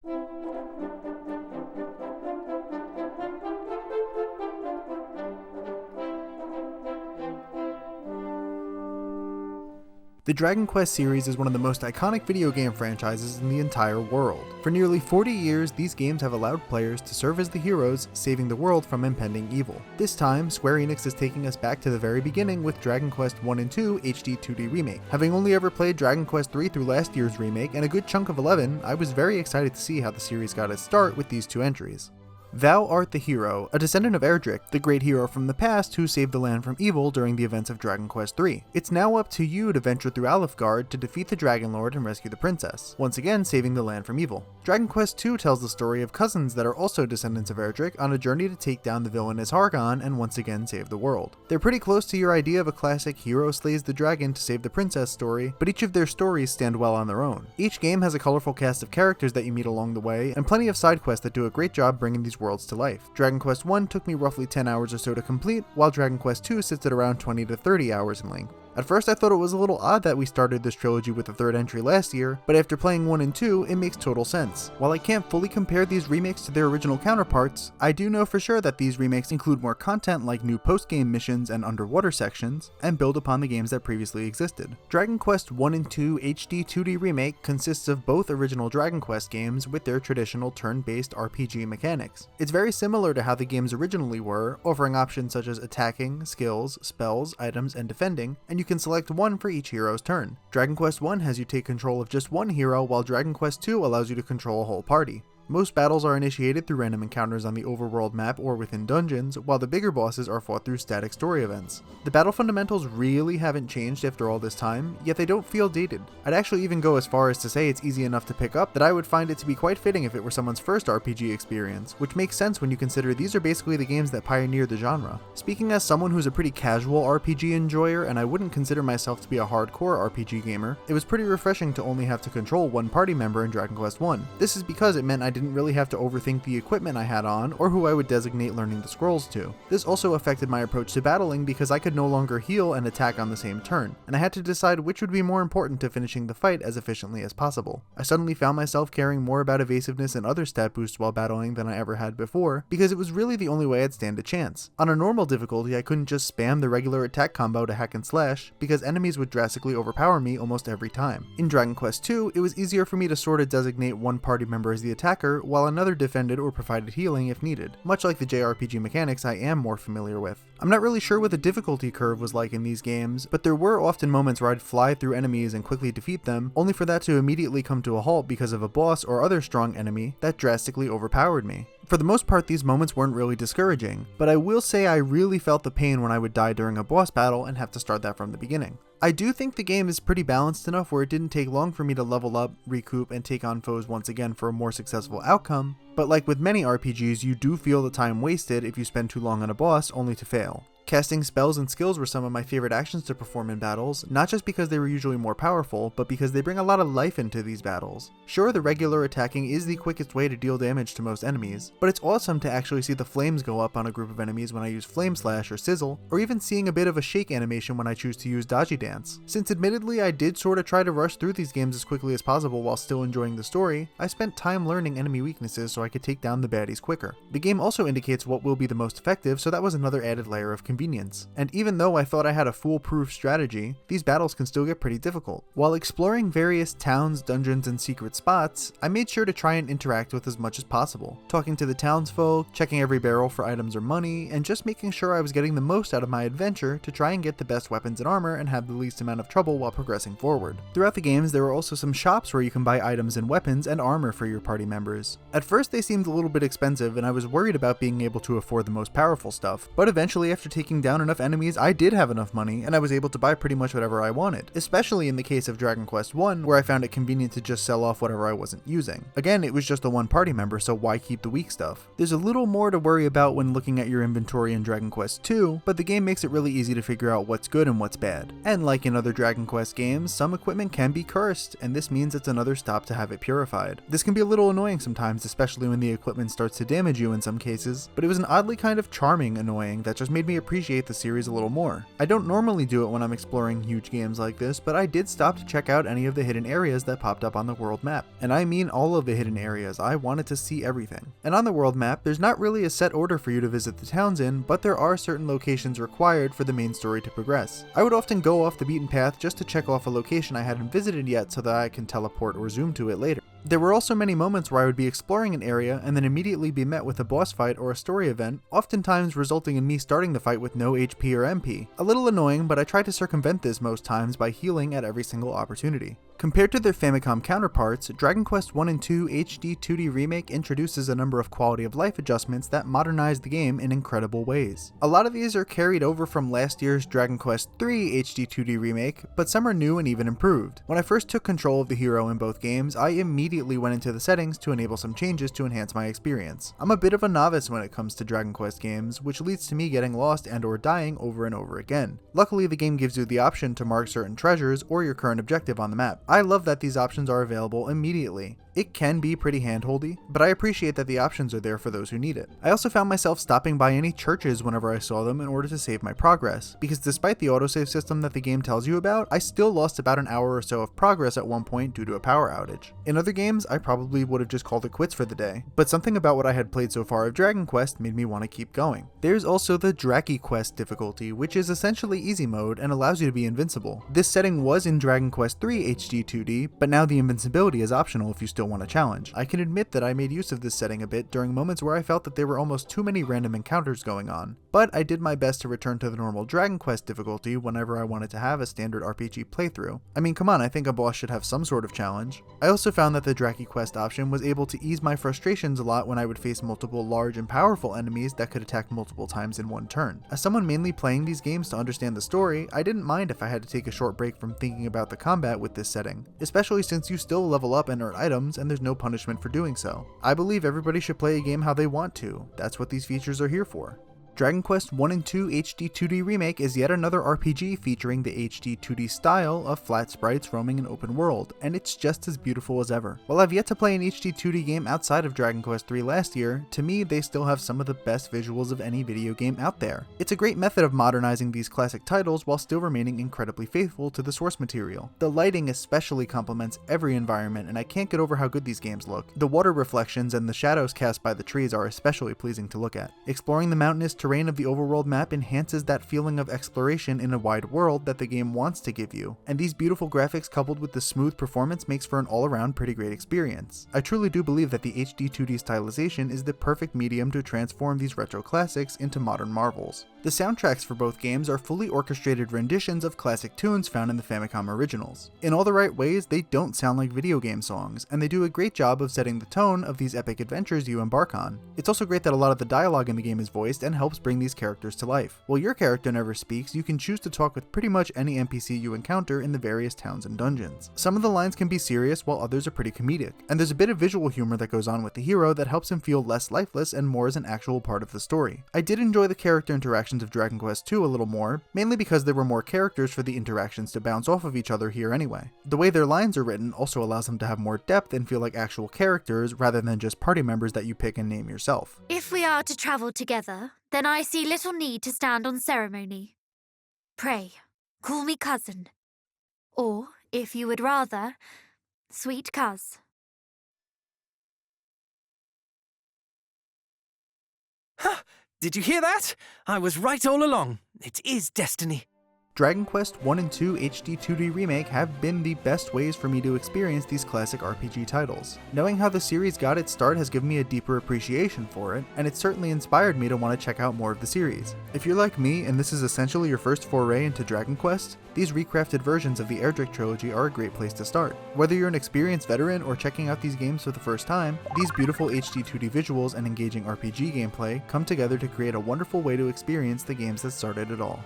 The Dragon Quest series is one of the most iconic video game franchises in the entire world. For nearly 40 years, these games have allowed players to serve as the heroes, saving the world from impending evil. This time, Square Enix is taking us back to the very beginning with Dragon Quest I and II HD-2D Remake. Having only ever played Dragon Quest III through last year's remake and a good chunk of 11, I was very excited to see how the series got its start with these two entries. Thou art the hero, a descendant of Erdrick, the great hero from the past who saved the land from evil during the events of Dragon Quest III. It's now up to you to venture through Alefgard to defeat the Dragon Lord and rescue the princess, once again saving the land from evil. Dragon Quest II tells the story of cousins that are also descendants of Erdrick on a journey to take down the villainous Hargon and once again save the world. They're pretty close to your idea of a classic hero slays the dragon to save the princess story, but each of their stories stand well on their own. Each game has a colorful cast of characters that you meet along the way, and plenty of side quests that do a great job bringing these worlds to life. Dragon Quest I took me roughly 10 hours or so to complete, while Dragon Quest II sits at around 20 to 30 hours in length. At first I thought it was a little odd that we started this trilogy with the third entry last year, but after playing 1 and 2, it makes total sense. While I can't fully compare these remakes to their original counterparts, I do know for sure that these remakes include more content like new post-game missions and underwater sections, and build upon the games that previously existed. Dragon Quest I and II HD-2D Remake consists of both original Dragon Quest games with their traditional turn-based RPG mechanics. It's very similar to how the games originally were, offering options such as attacking, skills, spells, items, and defending, and you can select one for each hero's turn. Dragon Quest I has you take control of just one hero, while Dragon Quest II allows you to control a whole party. Most battles are initiated through random encounters on the overworld map or within dungeons, while the bigger bosses are fought through static story events. The battle fundamentals really haven't changed after all this time, yet they don't feel dated. I'd actually even go as far as to say it's easy enough to pick up that I would find it to be quite fitting if it were someone's first RPG experience, which makes sense when you consider these are basically the games that pioneered the genre. Speaking as someone who's a pretty casual RPG enjoyer, and I wouldn't consider myself to be a hardcore RPG gamer, it was pretty refreshing to only have to control one party member in Dragon Quest I. This is because it meant I didn't really have to overthink the equipment I had on or who I would designate learning the scrolls to. This also affected my approach to battling because I could no longer heal and attack on the same turn, and I had to decide which would be more important to finishing the fight as efficiently as possible. I suddenly found myself caring more about evasiveness and other stat boosts while battling than I ever had before, because it was really the only way I'd stand a chance. On a normal difficulty, I couldn't just spam the regular attack combo to hack and slash, because enemies would drastically overpower me almost every time. In Dragon Quest II, it was easier for me to sort of designate one party member as the attacker, while another defended or provided healing if needed, much like the JRPG mechanics I am more familiar with. I'm not really sure what the difficulty curve was like in these games, but there were often moments where I'd fly through enemies and quickly defeat them, only for that to immediately come to a halt because of a boss or other strong enemy that drastically overpowered me. For the most part, these moments weren't really discouraging, but I will say I really felt the pain when I would die during a boss battle and have to start that from the beginning. I do think the game is pretty balanced enough where it didn't take long for me to level up, recoup, and take on foes once again for a more successful outcome, but like with many RPGs, you do feel the time wasted if you spend too long on a boss only to fail. Casting spells and skills were some of my favorite actions to perform in battles, not just because they were usually more powerful, but because they bring a lot of life into these battles. Sure, the regular attacking is the quickest way to deal damage to most enemies, but it's awesome to actually see the flames go up on a group of enemies when I use Flame Slash or Sizzle, or even seeing a bit of a shake animation when I choose to use Dodgy Dance. Since admittedly I did sorta try to rush through these games as quickly as possible while still enjoying the story, I spent time learning enemy weaknesses so I could take down the baddies quicker. The game also indicates what will be the most effective, so that was another added layer of convenience. And even though I thought I had a foolproof strategy, these battles can still get pretty difficult. While exploring various towns, dungeons, and secret spots, I made sure to try and interact with as much as possible, talking to the townsfolk, checking every barrel for items or money, and just making sure I was getting the most out of my adventure to try and get the best weapons and armor and have the least amount of trouble while progressing forward. Throughout the games, there were also some shops where you can buy items and weapons and armor for your party members. At first they seemed a little bit expensive and I was worried about being able to afford the most powerful stuff, but eventually after taking down enough enemies, I did have enough money and I was able to buy pretty much whatever I wanted, especially in the case of Dragon Quest I, where I found it convenient to just sell off whatever I wasn't using. Again, it was just a one party member, so why keep the weak stuff? There's a little more to worry about when looking at your inventory in Dragon Quest II, but the game makes it really easy to figure out what's good and what's bad. And like in other Dragon Quest games, some equipment can be cursed, and this means it's another stop to have it purified. This can be a little annoying sometimes, especially when the equipment starts to damage you in some cases, but it was an oddly kind of charming annoying that just made me appreciate appreciate the series a little more. I don't normally do it when I'm exploring huge games like this, but I did stop to check out any of the hidden areas that popped up on the world map. And I mean all of the hidden areas. I wanted to see everything. And on the world map, there's not really a set order for you to visit the towns in, but there are certain locations required for the main story to progress. I would often go off the beaten path just to check off a location I hadn't visited yet so that I can teleport or zoom to it later. There were also many moments where I would be exploring an area and then immediately be met with a boss fight or a story event, oftentimes resulting in me starting the fight with no HP or MP. A little annoying, but I try to circumvent this most times by healing at every single opportunity. Compared to their Famicom counterparts, Dragon Quest I and II HD-2D Remake introduces a number of quality of life adjustments that modernize the game in incredible ways. A lot of these are carried over from last year's Dragon Quest III HD-2D Remake, but some are new and even improved. When I first took control of the hero in both games, I immediately went into the settings to enable some changes to enhance my experience. I'm a bit of a novice when it comes to Dragon Quest games, which leads to me getting lost and or dying over and over again. Luckily, the game gives you the option to mark certain treasures or your current objective on the map. I love that these options are available immediately. It can be pretty handholdy, but I appreciate that the options are there for those who need it. I also found myself stopping by any churches whenever I saw them in order to save my progress, because despite the autosave system that the game tells you about, I still lost about an hour or so of progress at one point due to a power outage. In other games, I probably would have just called it quits for the day, but something about what I had played so far of Dragon Quest made me want to keep going. There's also the Draki Quest difficulty, which is essentially easy mode and allows you to be invincible. This setting was in Dragon Quest III HD-2D, but now the invincibility is optional if you still want a challenge. I can admit that I made use of this setting a bit during moments where I felt that there were almost too many random encounters going on, but I did my best to return to the normal Dragon Quest difficulty whenever I wanted to have a standard RPG playthrough. I mean, come on, I think a boss should have some sort of challenge. I also found that the Draki Quest option was able to ease my frustrations a lot when I would face multiple large and powerful enemies that could attack multiple times in one turn. As someone mainly playing these games to understand the story, I didn't mind if I had to take a short break from thinking about the combat with this setting, especially since you still level up and earn items and there's no punishment for doing so. I believe everybody should play a game how they want to. That's what these features are here for. Dragon Quest I and II HD-2D Remake is yet another RPG featuring the HD-2D style of flat sprites roaming an open world, and it's just as beautiful as ever. While I've yet to play an HD-2D game outside of Dragon Quest III last year, to me they still have some of the best visuals of any video game out there. It's a great method of modernizing these classic titles while still remaining incredibly faithful to the source material. The lighting especially complements every environment, and I can't get over how good these games look. The water reflections and the shadows cast by the trees are especially pleasing to look at. Exploring the mountainous terrain of the overworld map enhances that feeling of exploration in a wide world that the game wants to give you, and these beautiful graphics coupled with the smooth performance makes for an all-around pretty great experience. I truly do believe that the HD-2D stylization is the perfect medium to transform these retro classics into modern marvels. The soundtracks for both games are fully orchestrated renditions of classic tunes found in the Famicom originals. In all the right ways, they don't sound like video game songs, and they do a great job of setting the tone of these epic adventures you embark on. It's also great that a lot of the dialogue in the game is voiced and helps bring these characters to life. While your character never speaks, you can choose to talk with pretty much any NPC you encounter in the various towns and dungeons. Some of the lines can be serious while others are pretty comedic, and there's a bit of visual humor that goes on with the hero that helps him feel less lifeless and more as an actual part of the story. I did enjoy the character interactions of Dragon Quest II a little more, mainly because there were more characters for the interactions to bounce off of each other here anyway. The way their lines are written also allows them to have more depth and feel like actual characters rather than just party members that you pick and name yourself. If we are to travel together, then I see little need to stand on ceremony. Pray, call me cousin. Or, if you would rather, sweet cuz. Ha! Did you hear that? I was right all along. It is destiny. Dragon Quest I and II HD-2D Remake have been the best ways for me to experience these classic RPG titles. Knowing how the series got its start has given me a deeper appreciation for it, and it certainly inspired me to want to check out more of the series. If you're like me and this is essentially your first foray into Dragon Quest, these recrafted versions of the Erdrick Trilogy are a great place to start. Whether you're an experienced veteran or checking out these games for the first time, these beautiful HD-2D visuals and engaging RPG gameplay come together to create a wonderful way to experience the games that started it all.